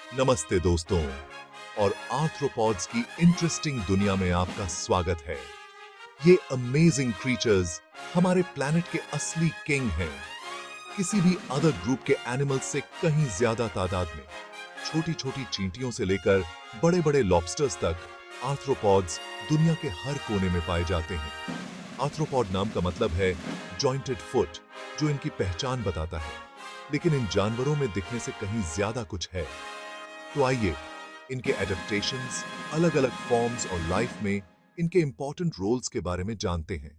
नमस्ते दोस्तों और आर्थ्रोपॉड्स की इंटरेस्टिंग दुनिया में आपका स्वागत है। ये अमेजिंग क्रीचर्स हमारे प्लैनेट के असली किंग हैं। किसी भी अदर ग्रुप के एनिमल्स से कहीं ज्यादा तादाद में छोटी छोटी चींटियों से लेकर बड़े बड़े लॉबस्टर्स तक आर्थ्रोपॉड्स दुनिया के हर कोने में पाए जाते हैं। आर्थ्रोपॉड नाम का मतलब है जॉइंटेड फुट, जो इनकी पहचान बताता है, लेकिन इन जानवरों में दिखने से कहीं ज्यादा कुछ है। तो आइए इनके एडेप्टेशंस, अलग अलग फॉर्म्स और लाइफ में इनके इंपॉर्टेंट रोल्स के बारे में जानते हैं।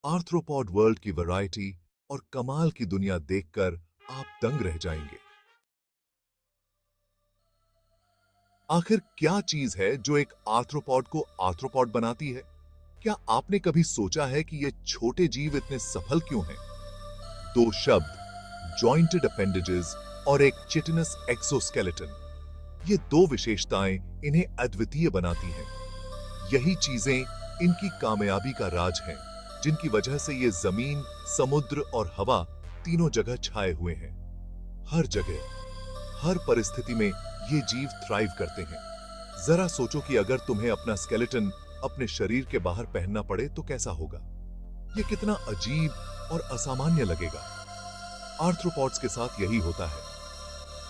आर्थ्रोपॉड वर्ल्ड की वैरायटी और कमाल की दुनिया देखकर आप दंग रह जाएंगे। आखिर क्या चीज है जो एक आर्थ्रोपॉड को आर्थ्रोपॉड बनाती है? क्या आपने कभी सोचा है कि ये छोटे जीव इतने सफल क्यों हैं? दो शब्द, जॉइंटेड अपेंडेजेस और एक चिटिनस एक्सोस्केलेटन, ये दो विशेषताएं इन्हें अद्वितीय बनाती हैं। यही चीजें इनकी कामयाबी का राज हैं, जिनकी वजह से ये जमीन, समुद्र और हवा तीनों जगह छाए हुए हैं। हर जगह, हर परिस्थिति में ये जीव थ्राइव करते हैं। जरा सोचो कि अगर तुम्हें अपना स्केलेटन अपने शरीर के बाहर पहनना पड़े तो कैसा होगा? ये कितना अजीब और असामान्य लगेगा। आर्थ्रोपॉड्स के साथ यही होता है।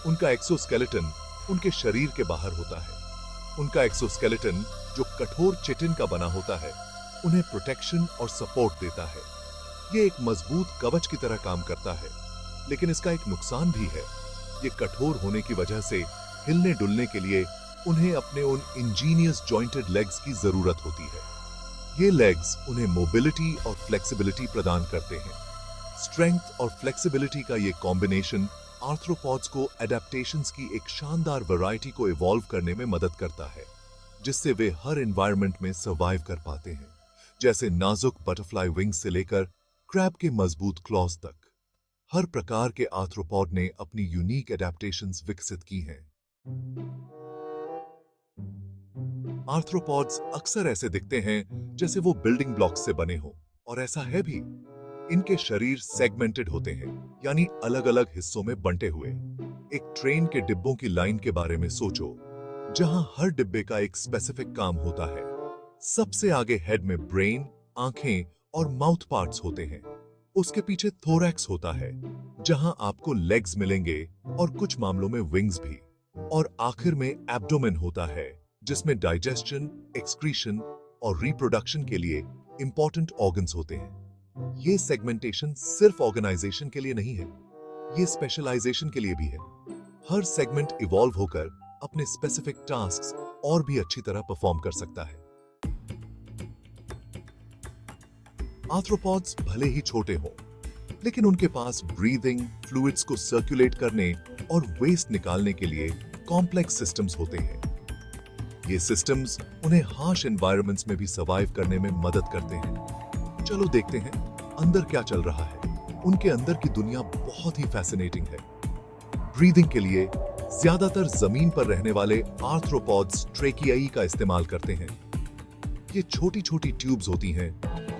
उनका एक्सोस्केलेटन उनके शरीर के बाहर होता है। उनका एक्सोस्केलेटन, जो कठोर चिटिन का बना होता है, उन्हें प्रोटेक्शन और सपोर्ट देता है। ये एक मजबूत कवच की तरह काम करता है, लेकिन इसका एक नुकसान भी है। ये कठोर होने की वजह से हिलने डुलने के लिए उन्हें अपने उन इंजीनियस जॉइंटेड लेग्स की जरूरत होती है। ये लेग्स उन्हें मोबिलिटी और फ्लेक्सिबिलिटी प्रदान करते हैं। स्ट्रेंथ और फ्लेक्सिबिलिटी का ये कॉम्बिनेशन आर्थ्रोपॉड्स को एडेप्टेशंस की एक शानदार वैरायटी को इवॉल्व करने में मदद करता है, जिससे वे हर एनवायरनमेंट में सर्वाइव कर पाते हैं, जैसे नाजुक बटरफ्लाई विंग्स से लेकर क्रैब के मजबूत क्लॉज तक। हर प्रकार के आर्थ्रोपॉड ने अपनी यूनिक एडेप्टेशंस विकसित की हैं। आर्थ्रोपॉड्स अक्सर ऐसे दिखते हैं जैसे वो बिल्डिंग ब्लॉक्स से बने हों, और ऐसा है भी। इनके शरीर सेगमेंटेड होते हैं, यानी अलग अलग हिस्सों में बंटे हुए। एक ट्रेन के डिब्बों की लाइन के बारे में सोचो, जहां हर डिब्बे का एक स्पेसिफिक काम होता है। सबसे आगे हेड में ब्रेन, आंखें और माउथ पार्ट्स होते हैं। उसके पीछे थोरैक्स होता है, जहां आपको लेग्स मिलेंगे और कुछ मामलों में विंग्स भी। और आखिर में एब्डोमेन होता है, जिसमें डाइजेशन, एक्सक्रीशन और रिप्रोडक्शन के लिए इंपॉर्टेंट ऑर्गन्स होते हैं। ये सेगमेंटेशन सिर्फ ऑर्गेनाइजेशन के लिए नहीं है, ये स्पेशलाइजेशन के लिए भी है। हर सेगमेंट इवॉल्व होकर अपने स्पेसिफिक टास्क्स और भी अच्छी तरह परफॉर्म कर सकता है। आर्थ्रोपॉड्स भले ही छोटे हों, लेकिन उनके पास ब्रीदिंग, फ्लूइड्स को सर्कुलेट करने और वेस्ट निकालने के लिए कॉम्प्लेक्स सिस्टम्स होते हैं। ये सिस्टम्स उन्हें हार्श एनवायरनमेंट्स में भी सर्वाइव करने में मदद करते हैं। चलो देखते हैं अंदर क्या चल रहा है। उनके अंदर की दुनिया बहुत ही फैसिनेटिंग है। ब्रीदिंग के लिए ज्यादातर जमीन पर रहने वाले आर्थ्रोपॉड्स ट्रेकियाई का इस्तेमाल करते हैं। ये छोटी छोटी ट्यूब्स होती हैं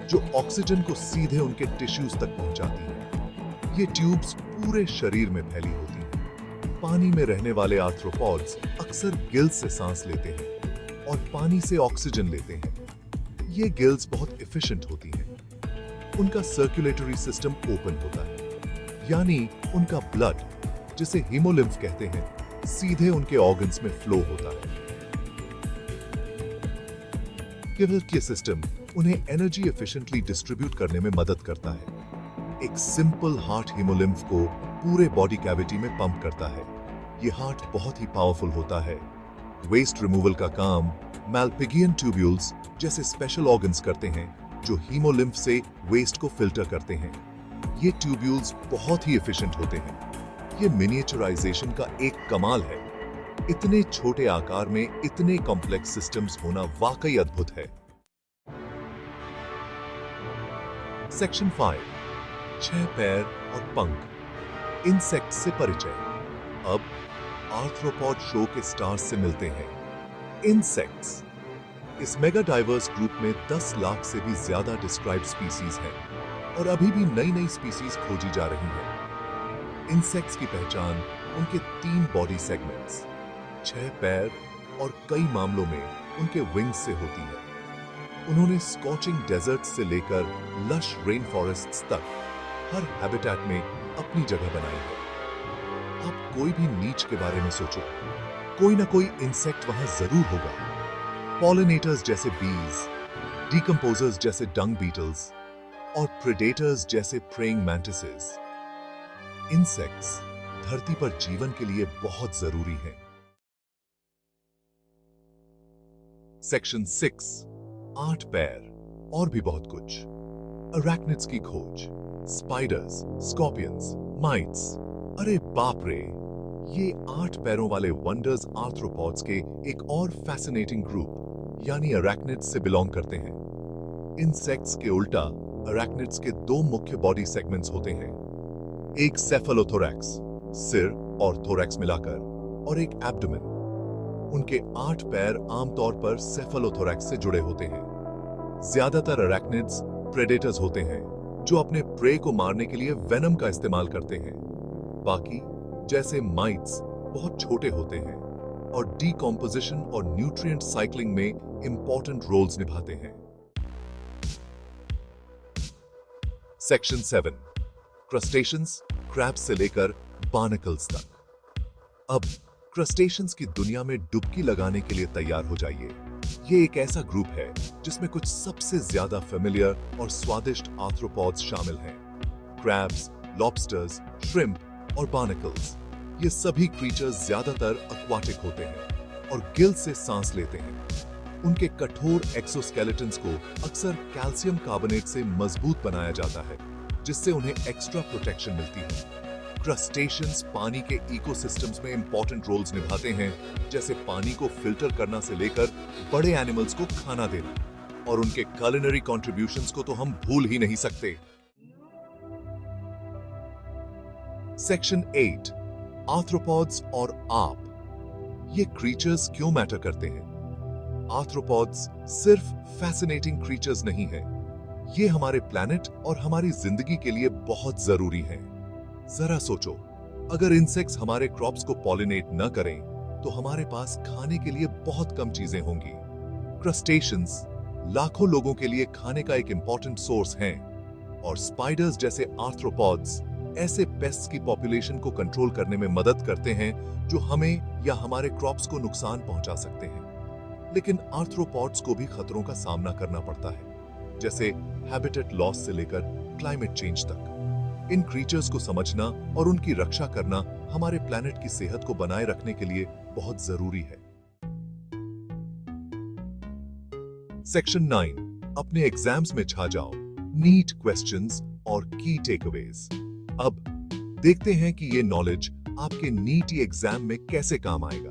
जो ऑक्सीजन को सीधे उनके टिश्यूज तक पहुंचाती हैं। ये ट्यूब्स पूरे शरीर में फैली होती हैं। पानी में रहने वाले आर्थ्रोपॉड्स अक्सर गिल्स से सांस लेते हैं और पानी से ऑक्सीजन लेते हैं। ये गिल्स बहुत एफिशिएंट होती हैं। उनका सर्कुलेटरी सिस्टम ओपन होता है, यानी उनका ब्लड, जिसे हीमोलिम्फ कहते हैं, सीधे उनके ऑर्गन्स में फ्लो होता है। ये सिस्टम उन्हें एनर्जी एफिशिएंटली डिस्ट्रीब्यूट करने में मदद करता है। एक सिंपल हार्ट हीमोलिम्फ को पूरे बॉडी कैविटी में पंप करता है। ये हार्ट बहुत ही पावरफुल होता है। वेस्ट रिमूवल का काम मैल्पिगियन ट्यूब्यूल्स जैसे स्पेशल ऑर्गन्स करते हैं, जो हीमोलिम्फ से वेस्ट को फिल्टर करते हैं। ये ट्यूब्यूल्स बहुत ही एफिशिएंट होते हैं। ये मिनिएचराइजेशन का एक कमाल है। इतने छोटे आकार में इतने कॉम्प्लेक्स सिस्टम्स होना वाकई अद्भुत है। सेक्शन 5, 6 पैर और पंख, इंसेक्ट से परिचय। अब आर्थ्रोपॉड शो के स्टार्स से मिलते हैं, इंसेक्ट्स। इस मेगा डाइवर्स ग्रुप में 10 लाख से भी ज्यादा डिस्क्राइब्ड स्पीसीज हैं और अभी भी नई नई स्पीसीज खोजी जा रही हैं। इंसेक्ट्स की पहचान उनके 3 बॉडी सेगमेंट्स 6 पैर और कई मामलों में उनके विंग्स से होती है। उन्होंने स्कॉचिंग डेजर्ट से लेकर लश रेन फॉरेस्ट्स तक हर हैबिटेट में अपनी जगह बनाई है। आप कोई भी नीच के बारे में सोचो, कोई ना कोई इंसेक्ट वहां जरूर होगा। पॉलिनेटर्स जैसे बीज, डिकम्पोजर्स जैसे डंग बीटल्स और प्रेडेटर्स जैसे प्रेइंग मैंटिसेस। इंसेक्ट्स धरती पर जीवन के लिए बहुत जरूरी हैं। सेक्शन 6, 8 पैर और भी बहुत कुछ। अरैक्निड्स की खोज, स्पाइडर्स, स्कॉर्पियंस, माइट्स। अरे बाप रे, ये 8 पैरों वाले वंडर्स आर्थ्रोपॉड्स के एक और फैसिनेटिंग ग्रुप यानी अरैक्निड्स से बिलोंग करते हैं। इंसेक्ट्स के उल्टा अरैक्निड्स के 2 मुख्य बॉडी सेगमेंट्स होते हैं, एक सेफलोथोरैक्स सिर और थोरैक्स मिलाकर, और एक एब्डोमेन। उनके 8 पैर आमतौर पर सेफलोथोरैक्स से जुड़े होते हैं। ज्यादातर अरैक्निड्स प्रेडेटर्स होते हैं जो अपने प्रे को मारने के लिए वेनम का इस्तेमाल करते हैं। बाकी जैसे माइट्स बहुत छोटे होते हैं और डीकॉम्पोजिशन और न्यूट्रिएंट साइक्लिंग में इंपॉर्टेंट रोल्स निभाते हैं। सेक्शन 7, क्रस्टेशियंस, क्रैब्स से लेकर बार्नकल्स तक। अब क्रस्टेशियंस की दुनिया में डुबकी लगाने के लिए तैयार हो जाइए। ये एक ऐसा ग्रुप है जिसमें कुछ सबसे ज्यादा फेमिलियर और स्वादिष्ट आर्थ्रोपॉड्स शामिल हैं। क्रैब्स, लॉबस्टर्स, श्रिम्प और बार्नकल्स। ये सभी क्रीचर्स ज्यादातर एक्वाटिक होते हैं और गिल से सांस लेते हैं। उनके कठोर एक्सोस्केलेटन्स को अक्सर कैल्शियम कार्बोनेट से मजबूत बनाया जाता है, जिससे उन्हें एक्स्ट्रा प्रोटेक्शन मिलती है। क्रस्टेशियंस पानी के इकोसिस्टम्स में इंपॉर्टेंट रोल्स निभाते हैं, जैसे पानी को फिल्टर करना से लेकर बड़े एनिमल्स को खाना देना, और उनके culinary contributions को तो हम भूल ही नहीं सकते। सेक्शन 8, आर्थ्रोपॉड्स और आप। ये क्रीचर्स क्यों मैटर करते हैं? आर्थ्रोपॉड्स सिर्फ फैसिनेटिंग क्रीचर्स नहीं हैं, ये हमारे प्लैनेट और हमारी जिंदगी के लिए बहुत जरूरी हैं। जरा सोचो, अगर इंसेक्ट्स हमारे क्रॉप्स को पॉलिनेट न करें तो हमारे पास खाने के लिए बहुत कम चीजें होंगी। क्रस्टेशियंस लाखों लोगों के लिए खाने का एक इंपॉर्टेंट सोर्स हैं, और स्पाइडर्स जैसे आर्थ्रोपॉड्स ऐसे पेस्ट्स की पॉपुलेशन को कंट्रोल करने में मदद करते हैं जो हमें या हमारे क्रॉप्स को नुकसान पहुंचा सकते हैं। लेकिन आर्थ्रोपॉड्स को भी खतरों का सामना करना पड़ता है, जैसे हैबिटेट लॉस से लेकर क्लाइमेट चेंज तक। इन क्रीचर्स को समझना और उनकी रक्षा करना हमारे प्लैनेट की सेहत को बनाए रखने के लिए बहुत जरूरी है। सेक्शन 9, अपने एग्जाम्स में छा जाओ, नीट क्वेश्चंस और की टेकअवेज। अब देखते हैं कि ये नॉलेज आपके नीट एग्जाम में कैसे काम आएगा।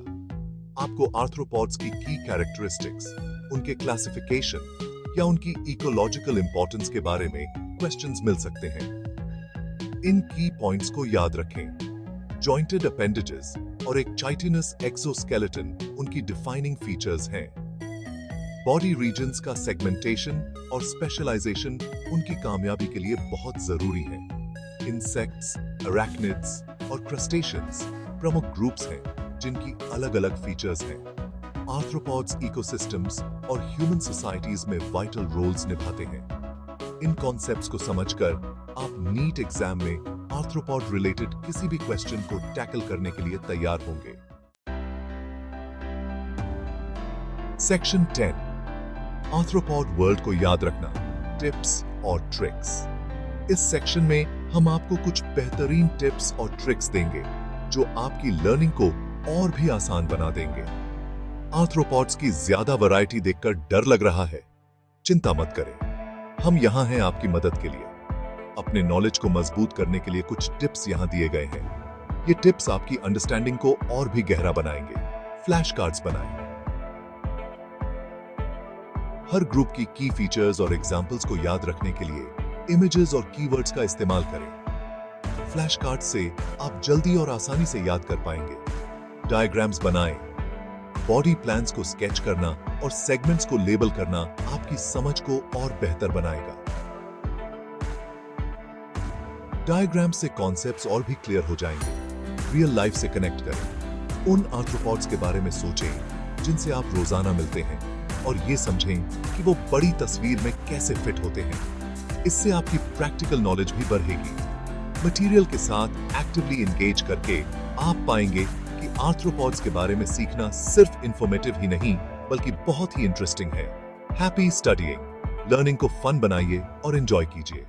आपको आर्थ्रोपॉड्स की कैरेक्टरिस्टिक्स, उनके क्लासिफिकेशन या उनकी इकोलॉजिकल इंपॉर्टेंस के बारे में क्वेश्चंस मिल सकते हैं। इन की पॉइंट्स को याद रखें। जॉइंटेड अपेंडेजेस और एक चाइटिनस एक्सोस्केलेटन उनकी डिफाइनिंग फीचर्स हैं। बॉडी रीजन्स का सेगमेंटेशन और स्पेशलाइजेशन उनकी कामयाबी के लिए बहुत जरूरी है। इंसेक्ट्स, अरैक्निड्स और क्रस्टेशियंस प्रमुख ग्रुप्स हैं जिनकी अलग-अलग फीचर्स हैं। आर्थ्रोपॉड्स इकोसिस्टम्स और ह्यूमन सोसाइटीज में वाइटल रोल्स निभाते हैं। इन कॉन्सेप्ट्स को समझकर आप नीट एग्जाम में आर्थ्रोपॉड रिलेटेड किसी भी क्वेश्चन को टैकल करने के लिए तैयार होंगे। सेक्शन 10, आर्थ्रोपॉड वर्ल्ड को याद रखना, टिप्स और ट्रिक्स। इस सेक्शन में हम आपको कुछ बेहतरीन टिप्स और ट्रिक्स देंगे जो आपकी लर्निंग को और भी आसान बना देंगे। आर्थ्रोपॉड्स की ज्यादा वैरायटी देखकर डर लग रहा है? चिंता मत करें, हम यहां हैं आपकी मदद के लिए। अपने नॉलेज को मजबूत करने के लिए कुछ टिप्स यहां दिए गए हैं। ये टिप्स आपकी अंडरस्टैंडिंग को और भी गहरा बनाएंगे। फ्लैश कार्ड्स बनाएं। हर ग्रुप की फीचर्स और एग्जाम्पल्स को याद रखने के लिए इमेजेस और कीवर्ड्स का इस्तेमाल करें। फ्लैश कार्ड से आप जल्दी और आसानी से याद कर पाएंगे। डायग्राम्स बनाएं। बॉडी प्लान्स को स्केच करना और सेगमेंट्स को लेबल करना आपकी समझ को और बेहतर बनाएगा। डायग्राम से कॉन्सेप्ट्स और भी क्लियर हो जाएंगे। रियल लाइफ से कनेक्ट करें। उन आर्थ्रोपॉड्स के बारे में सोचें जिनसे आप रोजाना मिलते हैं और ये समझें कि वो बड़ी तस्वीर में कैसे फिट होते हैं। इससे आपकी प्रैक्टिकल नॉलेज भी बढ़ेगी। मटेरियल के साथ एक्टिवली एंगेज करके आप पाएंगे कि आर्थ्रोपॉड्स के बारे में सीखना सिर्फ इंफॉर्मेटिव ही नहीं बल्कि बहुत ही इंटरेस्टिंग है। Happy studying. लर्निंग को फन बनाइए और एंजॉय कीजिए।